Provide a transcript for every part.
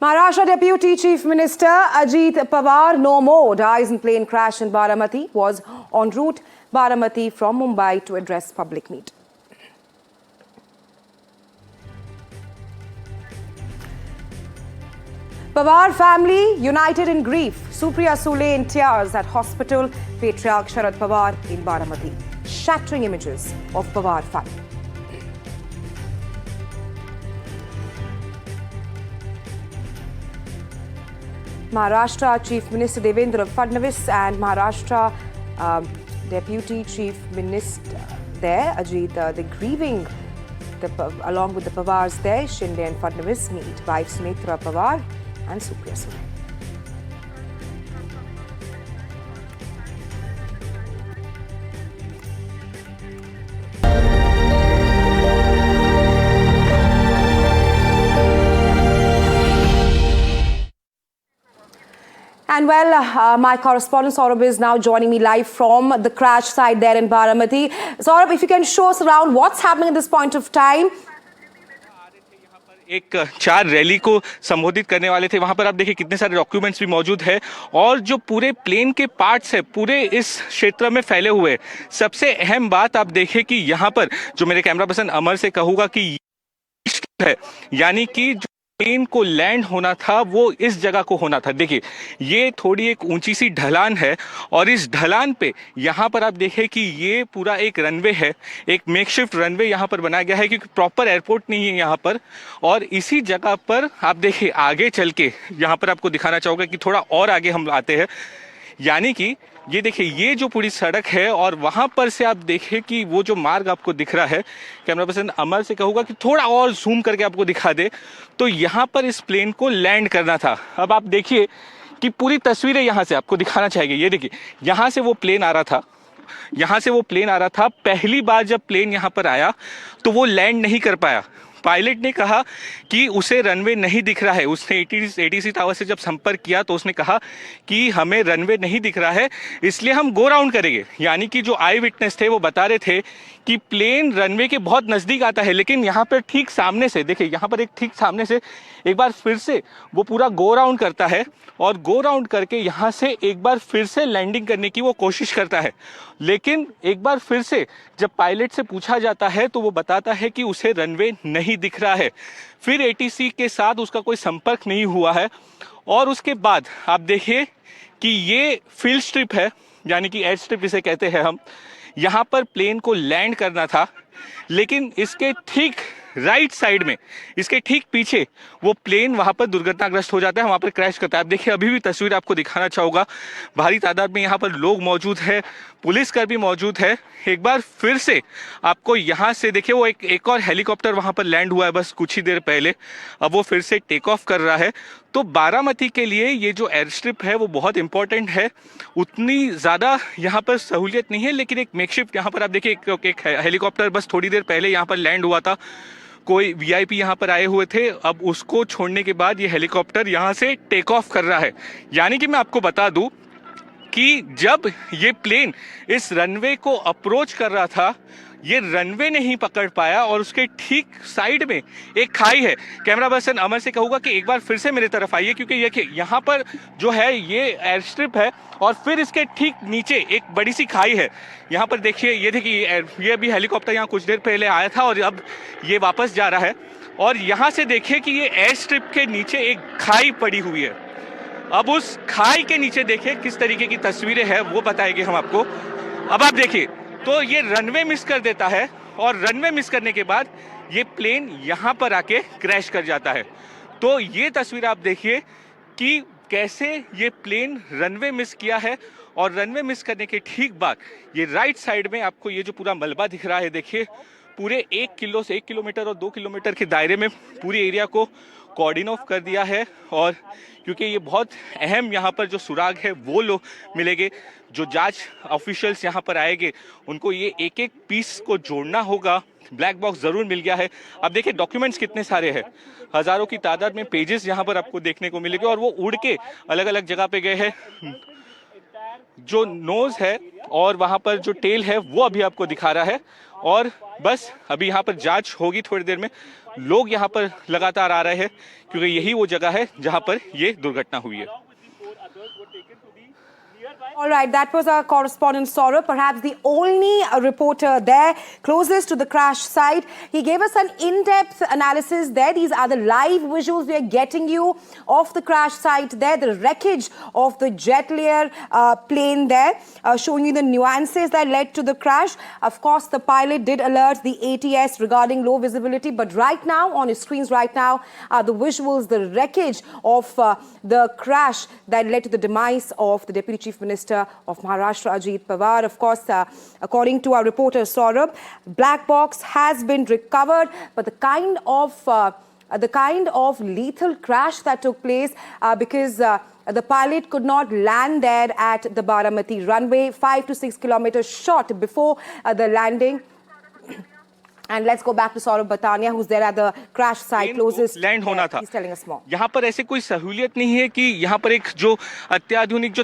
Maharashtra Deputy Chief Minister Ajit Pawar no more dies in plane crash in Baramati. Was en route Baramati from Mumbai to address public meet. Pawar family united in grief. Supriya Sule in tears at hospital. Patriarch Sharad Pawar in Baramati. Shattering images of Pawar family. Maharashtra Chief Minister Devendra Fadnavis and Maharashtra Deputy Chief Minister there, Ajit, they're grieving along with the Pawars there. Shinde and Fadnavis meet wife Sunetra Pawar and Supriya Sule. And well, my correspondent Saurabh is now joining me live from the crash site there in Baramati. Saurabh, if you can show us around what's happening at this point of time. एक 4 rally को संबोधित करने वाले थे। वहां पर आप देखिए कितने सारे डॉक्यूमेंट्स भी मौजूद है और जो पूरे प्लेन के पार्ट्स है पूरे इस क्षेत्र में फैले हुए। सबसे अहम बात आप देखिए कि यहाँ पर जो मेरे कैमरा पर्सन अमर से कहूंगा कि है, यानी कि प्लेन को लैंड होना था वो इस जगह को होना था। देखिए ये थोड़ी एक ऊंची सी ढलान है और इस ढलान पे यहाँ पर आप देखें कि ये पूरा एक रनवे है, एक मेकशिफ्ट रनवे यहाँ पर बनाया गया है क्योंकि प्रॉपर एयरपोर्ट नहीं है यहाँ पर। और इसी जगह पर आप देखिए आगे चल के यहाँ पर आपको दिखाना चाहूँगा कि थोड़ा और आगे हम आते हैं, यानी कि ये देखिए ये जो पूरी सड़क है और वहां पर से आप देखिए कि वो जो मार्ग आपको दिख रहा है। कैमरा पर्सन अमर से कहूँगा कि थोड़ा और जूम करके आपको दिखा दे तो यहाँ पर इस प्लेन को लैंड करना था। अब आप देखिए कि पूरी तस्वीरें यहाँ से आपको दिखाना चाहिए। ये देखिए यहाँ से वो प्लेन आ रहा था, यहाँ से वो प्लेन आ रहा था। पहली बार जब प्लेन यहाँ पर आया तो वो लैंड नहीं कर पाया। पायलट ने कहा कि उसे रनवे नहीं दिख रहा है। उसने एटीसी टावर से जब संपर्क किया तो उसने कहा कि हमें रनवे नहीं दिख रहा है, इसलिए हम गो राउंड करेंगे। यानी कि जो आई विटनेस थे वो बता रहे थे कि प्लेन रनवे के बहुत नज़दीक आता है, लेकिन यहाँ पर ठीक सामने से देखिए, यहाँ पर एक ठीक सामने से एक बार फिर से वो पूरा गो राउंड करता है और गो राउंड करके यहाँ से एक बार फिर से लैंडिंग करने की वो कोशिश करता है। लेकिन एक बार फिर से जब पायलट से पूछा जाता है तो वो बताता है कि उसे रनवे नहीं दिख रहा है। फिर एटीसी के साथ उसका कोई संपर्क नहीं हुआ है और उसके बाद आप देखिए कि ये फील्ड स्ट्रिप है, यानी कि एयर स्ट्रिप इसे कहते हैं हम। यहाँ पर प्लेन को लैंड करना था, लेकिन इसके ठीक राइट साइड में, इसके ठीक पीछे वो प्लेन वहां पर दुर्घटनाग्रस्त हो जाता है, वहां पर क्रैश करता है। आप देखिए अभी भी तस्वीर आपको दिखाना चाहूँगा। भारी तादाद में यहाँ पर लोग मौजूद है, पुलिसकर्मी मौजूद है। एक बार फिर से आपको यहाँ से देखिए वो एक और हेलीकॉप्टर वहाँ पर लैंड हुआ है बस कुछ ही देर पहले, अब वो फिर से टेक ऑफ कर रहा है। तो बारामती के लिए ये जो एयर स्ट्रिप है वो बहुत इंपॉर्टेंट है। उतनी ज़्यादा यहाँ पर सहूलियत नहीं है, लेकिन एक मेकशिफ्ट यहाँ पर आप देखिए एक हेलीकॉप्टर बस थोड़ी देर पहले यहाँ पर लैंड हुआ था। कोई वीआईपी यहाँ पर आए हुए थे, अब उसको छोड़ने के बाद ये हेलीकॉप्टर यहाँ से टेक ऑफ कर रहा है। यानी कि मैं आपको बता दूं कि जब ये प्लेन इस रनवे को अप्रोच कर रहा था ये रनवे नहीं पकड़ पाया और उसके ठीक साइड में एक खाई है। कैमरा पर्सन अमर से कहूँगा कि एक बार फिर से मेरे तरफ आइए, क्योंकि ये यहाँ पर जो है ये एयर स्ट्रिप है और फिर इसके ठीक नीचे एक बड़ी सी खाई है। यहाँ पर देखिए, ये देखिए ये भी हेलीकॉप्टर यहाँ कुछ देर पहले आया था और अब ये वापस जा रहा है। और यहाँ से देखिए कि ये एयर स्ट्रिप के नीचे एक खाई पड़ी हुई है। अब उस खाई के नीचे देखिए किस तरीके की तस्वीरें हैं वो बताएंगे हम आपको। अब आप देखिए तो ये रनवे मिस कर देता है और रनवे मिस करने के बाद ये प्लेन यहाँ पर आके क्रैश कर जाता है। तो ये तस्वीर आप देखिए कि कैसे ये प्लेन रनवे मिस किया है और रनवे मिस करने के ठीक बाद ये राइट साइड में आपको ये जो पूरा मलबा दिख रहा है, देखिए पूरे 1 किलोमीटर और 2 किलोमीटर के दायरे में पूरी एरिया को कॉर्डिन ऑफ कर दिया है। और क्योंकि ये बहुत अहम यहाँ पर जो सुराग है वो लोग मिलेंगे, जो जांच ऑफिशियल्स यहाँ पर आएंगे उनको ये एक एक पीस को जोड़ना होगा। ब्लैक बॉक्स ज़रूर मिल गया है। अब देखिए डॉक्यूमेंट्स कितने सारे हैं, हज़ारों की तादाद में पेजेस यहाँ पर आपको देखने को मिलेंगे और वो उड़ के अलग अलग जगह पे गए हैं। जो नोज है और वहाँ पर जो टेल है वो अभी आपको दिखा रहा है और बस अभी यहाँ पर जांच होगी थोड़ी देर में। लोग यहाँ पर लगातार आ रहे हैं क्योंकि यही वो जगह है जहाँ पर ये दुर्घटना हुई है। All right, that was our correspondent Saurabh, perhaps the only reporter there closest to the crash site. He gave us an in-depth analysis there. These are the live visuals we are getting you of the crash site there, the wreckage of the Jetlayer plane there, showing you the nuances that led to the crash. Of course, the pilot did alert the ATS regarding low visibility, but right now, on his screens right now, are the visuals, the wreckage of the crash that led to the demise of the Deputy Chief Minister of Maharashtra, Ajit Pawar. Of course, according to our reporter Saurabh, black box has been recovered, but the kind of lethal crash that took place because the pilot could not land there at the Baramati runway, 5 to 6 kilometers short before the landing. And let's go back to Saurabh Batania, who's there at the crash site closest. Land होना था। He's telling us more. यहाँ पर ऐसे कोई सहूलियत नहीं है कि यहाँ पर एक जो अत्याधुनिक जो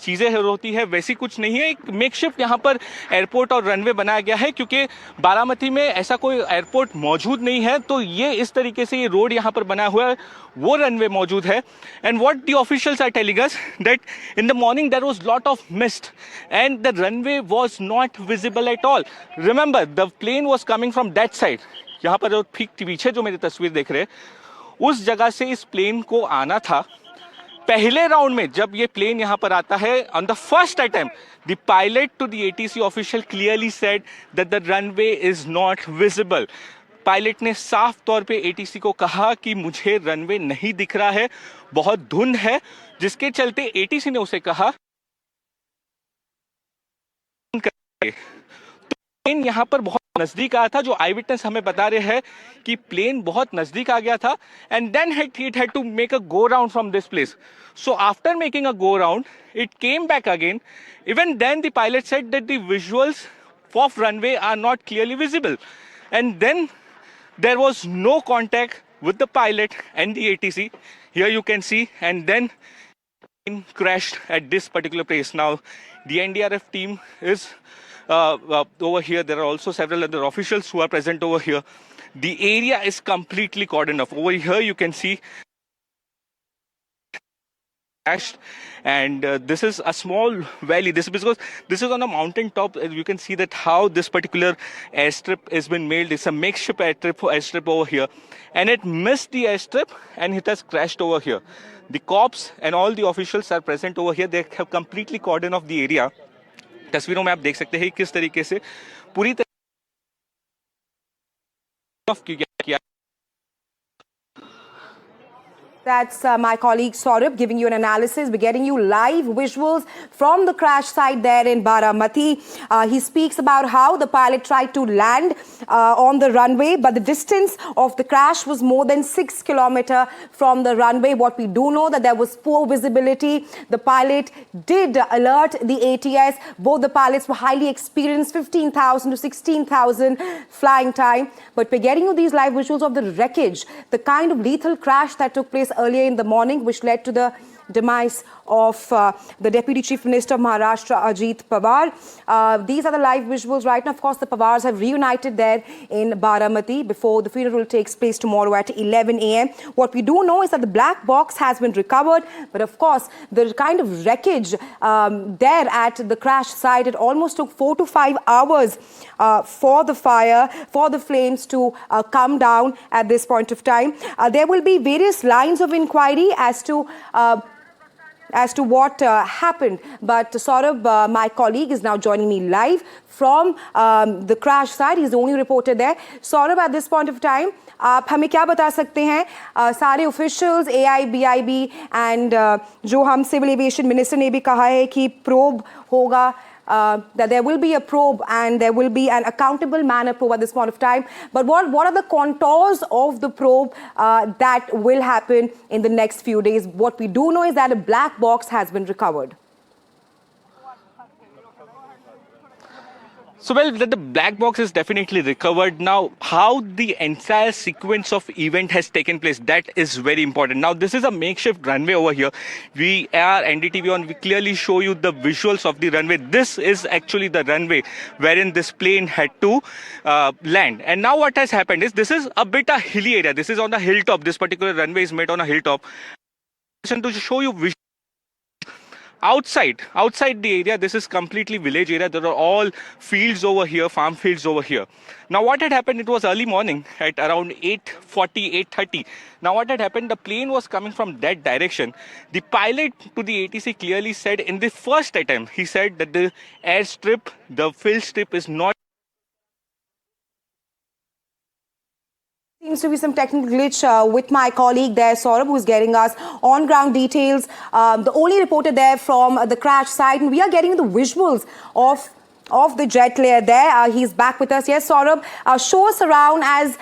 चीजें होती है वैसी कुछ नहीं है। एक मेकशिफ्ट यहाँ पर एयरपोर्ट और रनवे बनाया गया है क्योंकि बारामती में ऐसा कोई एयरपोर्ट मौजूद नहीं है, तो ये इस तरीके से ये रोड यहाँ पर बना हुआ है, वो रनवे मौजूद है। And what the officials are telling us that in the morning there was lot of mist and the runway was not visible at all. Remember the plane was coming from that side. यहाँ पर जो ठीक पीछे जो मेरी तस्वीर देख रहे हैं, उस जगह से इस प्लेन को आना था। पहले राउंड में जब ये प्लेन यहाँ पर आता है, on the first attempt the pilot to the ATC official clearly said that the runway is not visible. Pilot ने साफ तौर पे एटीसी को कहा कि मुझे रनवे नहीं दिख रहा है, बहुत धुंध है, जिसके चलते एटीसी ने उसे कहा तो प्लेन यहाँ पर बहुत नजदीक आया था। जो आई विटनेस हमें बता रहे हैं कि प्लेन बहुत नजदीक आ गया था and then it had to make a go round from this place. So after making a go round it came back again. Even then the pilot said that the visuals of runway are not clearly visible and then there was no contact with the pilot and the ATC. Here you can see, and then crashed at this particular place. Now the NDRF team is over here. There are also several other officials who are present over here. The area is completely cordoned off. Over here you can see crashed, and this is a small valley. This is because this is on a mountain top. You can see that how this particular airstrip has been made. It's a makeshift airstrip over here, and it missed the airstrip and it has crashed over here. The cops and all the officials are present over here. They have completely cordoned off the area. तस्वीरों में आप देख सकते हैं किस तरीके से पूरी तरह किया। That's my colleague Saurabh giving you an analysis. We're getting you live visuals from the crash site there in Baramati. He speaks about how the pilot tried to land on the runway, but the distance of the crash was more than 6 kilometers from the runway. What we do know that there was poor visibility. The pilot did alert the ATS. Both the pilots were highly experienced, 15,000 to 16,000 flying time. But we're getting you these live visuals of the wreckage, the kind of lethal crash that took place earlier in the morning, which led to the demise of the Deputy Chief Minister of Maharashtra, Ajit Pawar. These are the live visuals right now. Of course, the Pawars have reunited there in Baramati before the funeral takes place tomorrow at 11 a.m. What we do know is that the black box has been recovered, but of course, the kind of wreckage there at the crash site, it almost took 4 to 5 hours for the fire, for the flames to come down at this point of time. There will be various lines of inquiry as to what happened. But Saurabh, my colleague, is now joining me live from the crash site. He's the only reporter there. Saurabh, at this point of time, आप हमें क्या बता सकते हैं? सारे officials, AIBIB and जो हम civil aviation minister ने भी कहा है कि probe होगा, that there will be a probe and there will be an accountable manner probe at this point of time. But what are the contours of the probe that will happen in the next few days? What we do know is that a black box has been recovered. So, well, the black box is definitely recovered. Now, how the entire sequence of event has taken place, that is very important. Now, this is a makeshift runway over here. We are NDTV on, we clearly show you the visuals of the runway. This is actually the runway wherein this plane had to land. And now what has happened is, this is a bit a hilly area. This is on the hilltop. This particular runway is made on a hilltop. To show you outside the area, this is completely village area. There are all fields over here, farm fields over here. Now what had happened, it was early morning at around 8:40, 8:30. Now what had happened, the plane was coming from that direction. The pilot to the ATC clearly said in the first attempt, he said that the airstrip, the fill strip is not. Seems to be some technical glitch with my colleague there, Saurabh, who's getting us on-ground details. The only reporter there from the crash site, and we are getting the visuals of the jet layer there. He's back with us. Yes, Saurabh, show us around as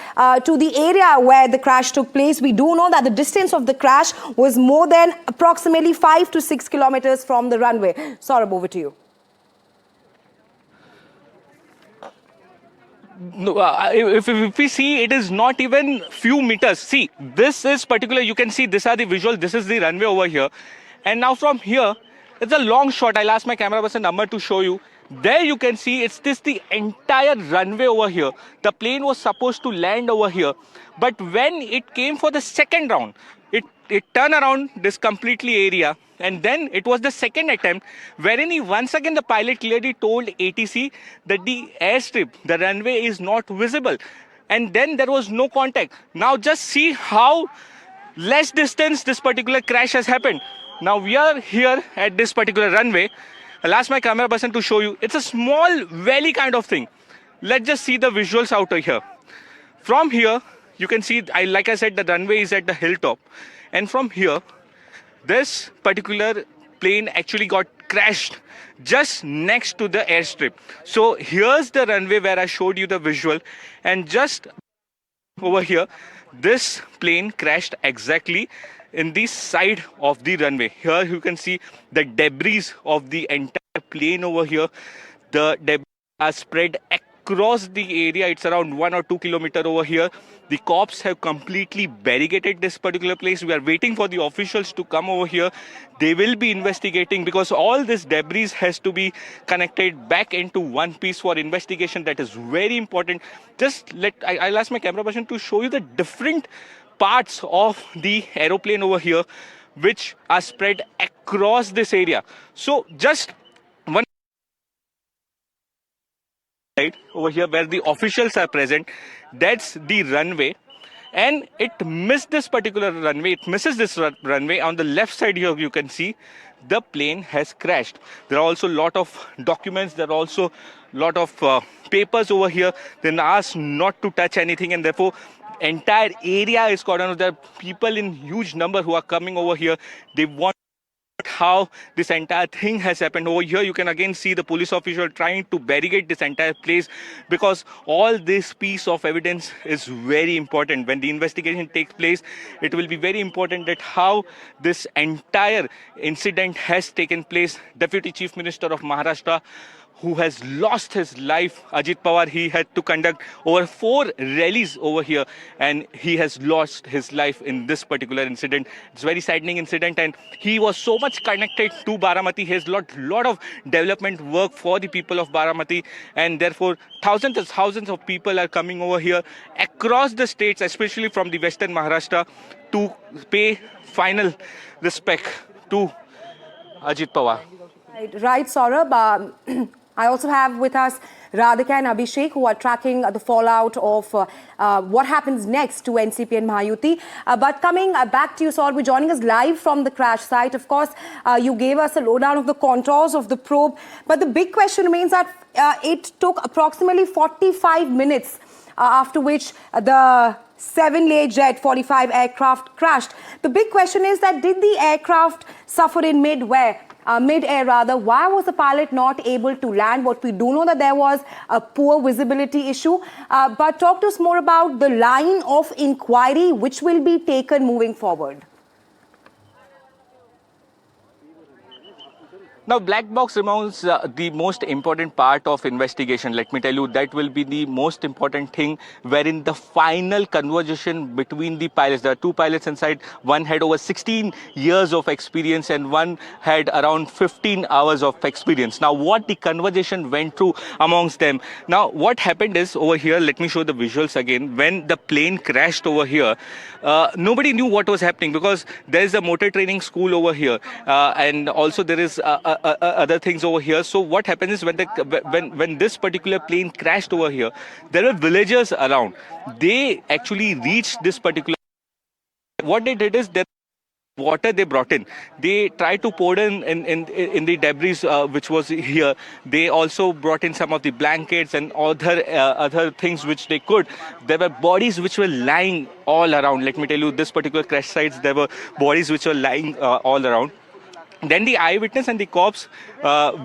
to the area where the crash took place. We do know that the distance of the crash was more than approximately 5 to 6 kilometers from the runway. Saurabh, over to you. No, if we see, it is not even few meters. See, this is particular, you can see these are the visuals. This is the runway over here. And now from here, it's a long shot. I'll ask my camera person number to show you. There you can see it's the entire runway over here. The plane was supposed to land over here. But when it came for the second round, it turned around this completely area. And then it was the second attempt wherein once again the pilot clearly told ATC that the airstrip, the runway is not visible. And then there was no contact. Now just see how less distance this particular crash has happened. Now we are here at this particular runway. I'll ask my camera person to show you. It's a small valley kind of thing. Let's just see the visuals out here. From here, you can see, like I said, the runway is at the hilltop. And from here, this particular plane actually got crashed just next to the airstrip. So here's the runway where I showed you the visual, and just over here, this plane crashed exactly in the side of the runway. Here you can see the debris of the entire plane over here. The debris are spread across the area. It's around 1 or 2 kilometers over here. The cops have completely barricaded this particular place. We are waiting for the officials to come over here. They will be investigating, because all this debris has to be connected back into one piece for investigation. That is very important. I'll ask my camera person to show you the different parts of the aeroplane over here, which are spread across this area. So just one side over here where the officials are present, that's the runway, and it missed this particular runway. It misses this runway. On the left side here, you can see the plane has crashed. There are also a lot of documents. There are also a lot of papers over here. Then asked not to touch anything, and therefore entire area is cordoned. There are people in huge number who are coming over here. They want how this entire thing has happened. Over here you can again see the police official trying to barricade this entire place, because all this piece of evidence is very important. When the investigation takes place, it will be very important that how this entire incident has taken place. Deputy Chief Minister of Maharashtra, who has lost his life, Ajit Pawar, he had to conduct over 4 rallies over here, and he has lost his life in this particular incident. It's a very saddening incident, and he was so much connected to Baramati. He has lot of development work for the people of Baramati, and therefore thousands of people are coming over here across the states, especially from the western Maharashtra, to pay final respect to Ajit Pawar. Right, Saurabh. I also have with us Radhika and Abhishek, who are tracking the fallout of what happens next to NCP and Mahayuti. But coming back to you, Saurabh, joining us live from the crash site. Of course, you gave us a lowdown of the contours of the probe. But the big question remains that it took approximately 45 minutes after which the 7-layer Jet 45 aircraft crashed. The big question is that did the aircraft suffer in mid-air? Why was the pilot not able to land? What we do know that there was a poor visibility issue. But talk to us more about the line of inquiry which will be taken moving forward. Now, black box remains the most important part of investigation. Let me tell you, that will be the most important thing, wherein the final conversation between the pilots. There are two pilots inside. One had over 16 years of experience and one had around 15 hours of experience. Now, what the conversation went through amongst them. Now, what happened is over here, let me show the visuals again. When the plane crashed over here, nobody knew what was happening because there is a motor training school over here, and also there is other things over here. So what happens is when this particular plane crashed over here, there were villagers around. They actually reached this particular. What they did is that water they brought in, they tried to pour in the debris which was here. They also brought in some of the blankets and other things which they could. There were bodies which were lying all around. Let me tell you, this particular crash sites, there were bodies which were lying all around. Then the eyewitness and the cops,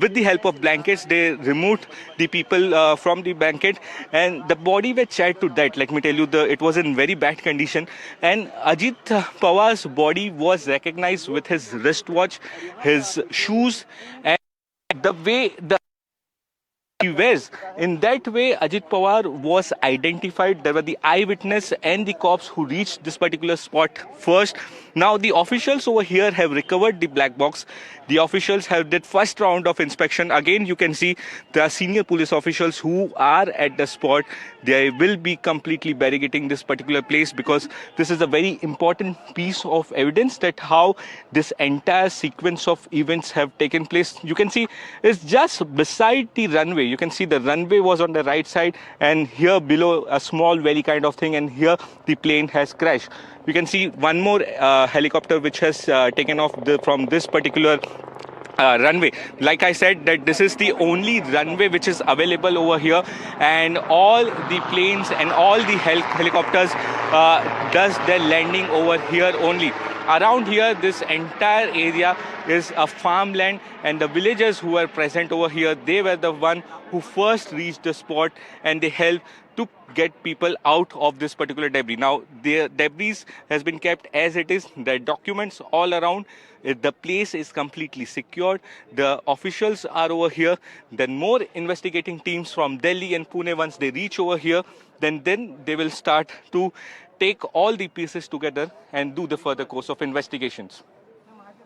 with the help of blankets, they removed the people from the blanket, and the body were charred to death. Let me tell you, it was in very bad condition. And Ajit Pawar's body was recognized with his wristwatch, his shoes, and the way he wears. In that way, Ajit Pawar was identified. There were the eyewitness and the cops who reached this particular spot first. Now, the officials over here have recovered the black box. The officials have did first round of inspection. Again, you can see the senior police officials who are at the spot. They will be completely barricading this particular place because this is a very important piece of evidence that how this entire sequence of events have taken place. You can see it's just beside the runway. You can see the runway was on the right side, and here below a small valley kind of thing, and here the plane has crashed. You can see one more helicopter which has taken off from this particular runway. Like I said, that this is the only runway which is available over here, and all the planes and all the helicopters does their landing over here only. Around here, this entire area is a farmland, and the villagers who were present over here, they were the one who first reached the spot, and they helped to get people out of this particular debris. Now, the debris has been kept as it is. There are documents all around. The place is completely secured. The officials are over here. Then more investigating teams from Delhi and Pune, once they reach over here, then they will start to take all the pieces together and do the further course of investigations.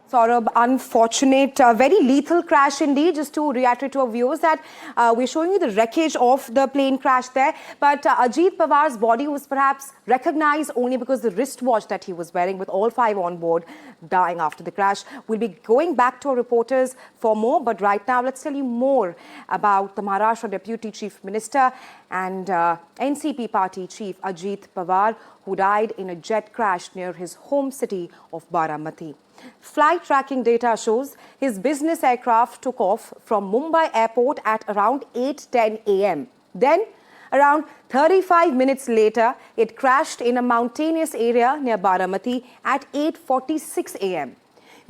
Saurabh, unfortunate, very lethal crash indeed. Just to reiterate to our viewers that we're showing you the wreckage of the plane crash there. But Ajit Pawar's body was perhaps recognized only because the wristwatch that he was wearing, with all 5 on board dying after the crash. We'll be going back to our reporters for more. But right now, let's tell you more about the Maharashtra Deputy Chief Minister and NCP party chief Ajit Pawar, who died in a jet crash near his home city of Baramati. Flight tracking data shows his business aircraft took off from Mumbai airport at around 8:10 a.m. Then, around 35 minutes later, it crashed in a mountainous area near Baramati at 8:46 a.m.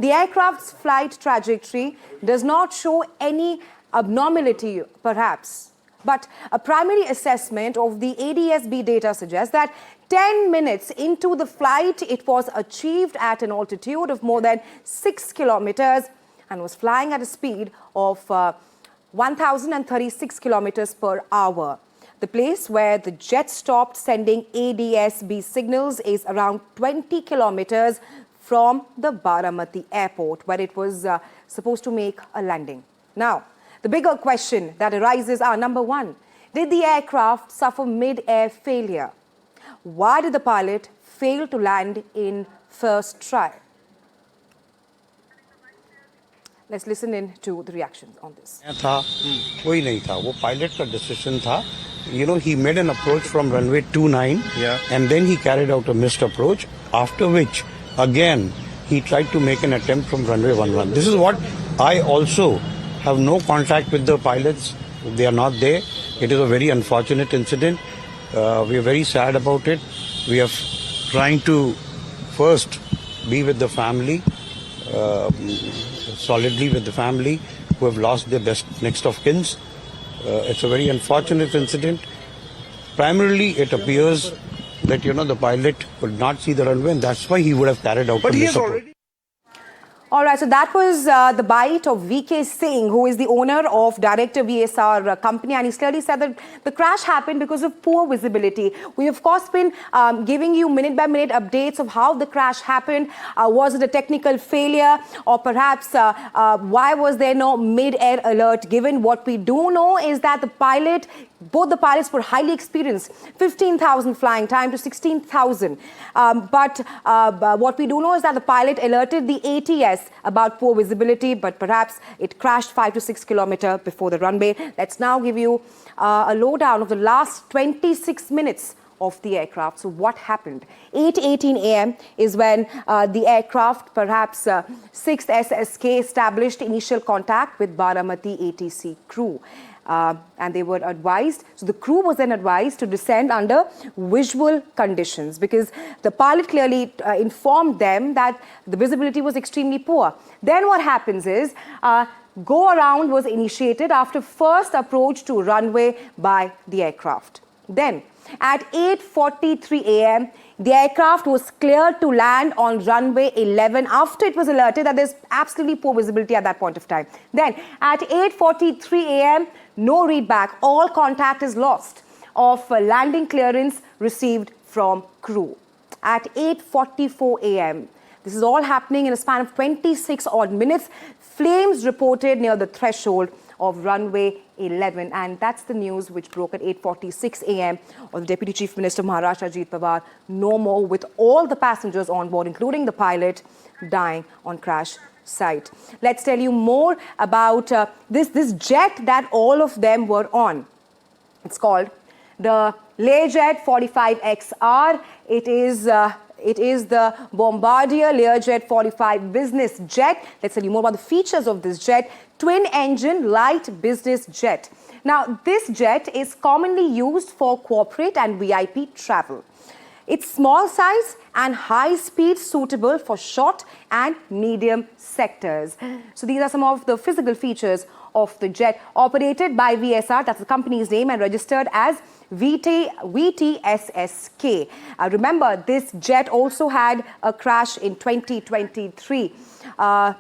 The aircraft's flight trajectory does not show any abnormality, perhaps. But a primary assessment of the ADSB data suggests that 10 minutes into the flight, it was achieved at an altitude of more than 6 kilometers and was flying at a speed of 1,036 kilometers per hour. The place where the jet stopped sending ADSB signals is around 20 kilometers from the Baramati airport, where it was supposed to make a landing. Now, the bigger question that arises are, number one, did the aircraft suffer mid-air failure? Why did the pilot fail to land in first try? Let's listen in to the reactions on this. कोई नहीं था, वो pilot का decision था. You know, he made an approach from runway 29, and then he carried out a missed approach, after which, again, he tried to make an attempt from runway 11. This is what I also have no contact with the pilots. They are not there. It is a very unfortunate incident. We are very sad about it. We are trying to first be with the family, solidly with the family who have lost their next of kins. It's a very unfortunate incident. Primarily, it appears that, the pilot could not see the runway, and that's why he would have carried out the missed approach. All right, so that was the bite of VK Singh, who is the owner of Director VSR company, and he clearly said that the crash happened because of poor visibility. We, of course, been giving you minute-by-minute updates of how the crash happened. Was it a technical failure, or perhaps why was there no mid-air alert given? What we do know is that both the pilots were highly experienced, 15,000 flying time to 16,000. But what we do know is that the pilot alerted the ATS about poor visibility, but perhaps it crashed 5 to 6 kilometers before the runway. Let's now give you a lowdown of the last 26 minutes of the aircraft. So what happened? 8:18 a.m. is when the aircraft, perhaps 6th SSK, established initial contact with Baramati ATC crew. And they were advised, so the crew was then advised to descend under visual conditions, because the pilot clearly informed them that the visibility was extremely poor. Then what happens is, go around was initiated after first approach to runway by the aircraft. Then at 8:43 a.m., the aircraft was cleared to land on runway 11 after it was alerted that there's absolutely poor visibility at that point of time. Then at 8:43 a.m., no readback, all contact is lost of landing clearance received from crew. At 8:44 a.m., this is all happening in a span of 26 odd minutes, flames reported near the threshold of runway 11, and that's the news which broke at 8:46 a.m. of the Deputy Chief Minister of Maharashtra, Ajit Pawar, no more, with all the passengers on board, including the pilot, dying on crash site. Let's tell you more about this jet that all of them were on. It's called the Learjet 45XR. It is the Bombardier Learjet 45 business jet. Let's tell you more about the features of this jet. Twin engine light business jet. Now, this jet is commonly used for corporate and VIP travel. It's small size and high speed, suitable for short and medium sectors. So these are some of the physical features of the jet, operated by VSR, that's the company's name, and registered as VTSSK. Remember, this jet also had a crash in 2023.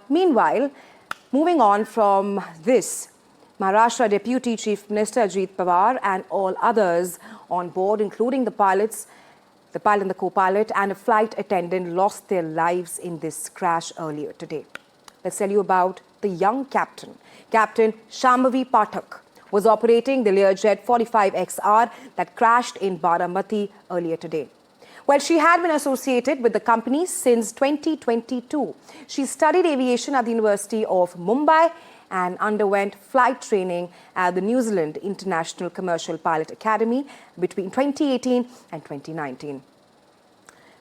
Meanwhile, moving on from this, Maharashtra Deputy Chief Minister Ajit Pawar and all others on board, including the pilot and the co-pilot and a flight attendant, lost their lives in this crash earlier today. Let's tell you about the young captain. Captain Shambhavi Pathak was operating the Learjet 45XR that crashed in Baramati earlier today. Well, she had been associated with the company since 2022. She studied aviation at the University of Mumbai and underwent flight training at the New Zealand International Commercial Pilot Academy between 2018 and 2019.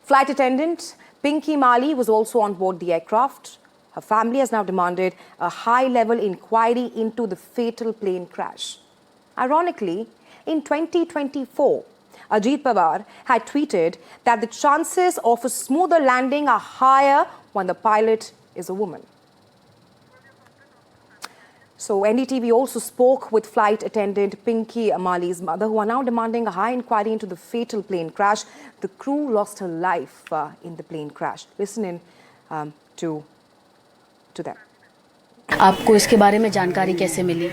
Flight attendant Pinky Mali was also on board the aircraft. Her family has now demanded a high-level inquiry into the fatal plane crash. Ironically, in 2024, Ajit Pawar had tweeted that the chances of a smoother landing are higher when the pilot is a woman. So NDTV also spoke with flight attendant Pinky Mali's mother, who are now demanding a high inquiry into the fatal plane crash. The crew lost her life in the plane crash. Listen in to them. आपको इसके बारे में जानकारी कैसे मिली?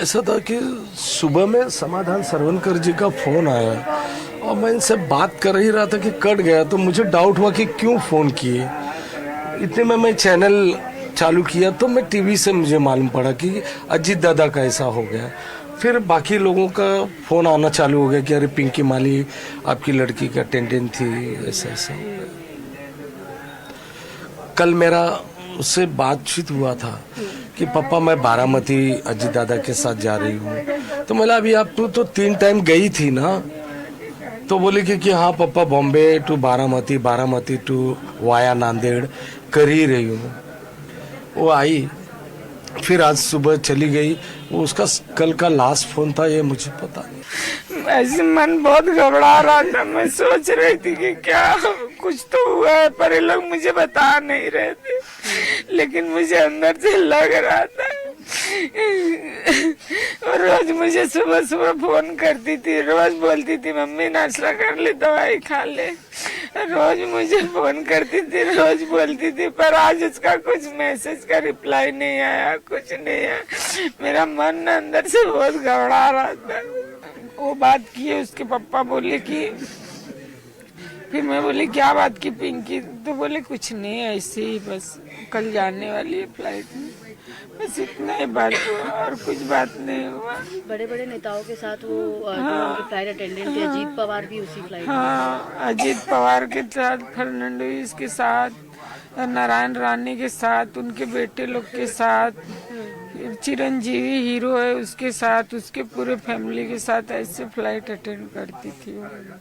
ऐसा था कि सुबह में समाधान सरवनकर जी का फोन आया और मैं इनसे बात कर ही रहा था कि कट गया, तो मुझे डाउट हुआ कि क्यों फोन किए। इतने में मैं चैनल चालू किया तो मैं टीवी से मुझे मालूम पड़ा कि अजीत दादा का ऐसा हो गया। फिर बाकी लोगों का फोन आना चालू हो गया कि अरे पिंकी माली आपकी लड़की का अटेंडेंट थी, ऐसा ऐसा हो गया। कल मेरा उससे बातचीत हुआ था कि पापा मैं बारामती अजीत दादा के साथ जा रही हूँ, तो बोला अभी आप तो 3 टाइम गई थी ना, तो बोले कि हाँ पापा Bombay to Baramati, Baramati to via Nanded कर ही रही हूँ। वो आई, फिर आज सुबह चली गई। वो उसका कल का लास्ट फोन था, ये मुझे पता नहीं। ऐसे मन बहुत घबरा रहा था, मैं सोच रही थी कि क्या कुछ तो हुआ है, पर ये लोग मुझे बता नहीं रहे थे, लेकिन मुझे अंदर से लग रहा था। और रोज मुझे सुबह सुबह फोन करती थी, रोज बोलती थी मम्मी नाश्ता कर ले, दवाई खा ले। रोज मुझे फोन करती थी, रोज बोलती थी, पर आज उसका कुछ मैसेज का रिप्लाई नहीं आया, कुछ नहीं आया। मेरा मन अंदर से बहुत घबरा रहा था। वो बात की, उसके पापा बोले कि, फिर मैं बोली क्या बात की पिंकी, तो बोले कुछ नहीं, ऐसे ही बस कल जाने वाली है फ्लाइट में, बस इतना ही बात हुआ और कुछ बात नहीं हुआ। बड़े बड़े नेताओं के साथ वो जो उनके फ्लाइट अटेंडेंट थे, अजीत पवार भी उसी फ्लाइट में। हाँ, अजीत पवार के साथ, फर्नांडिस के साथ, नारायण रानी के साथ, उनके बेटे लोग के साथ, चिरंजीवी हीरो है उसके साथ, उसके पूरे फैमिली के साथ ऐसे फ्लाइट अटेंड करती थी वो।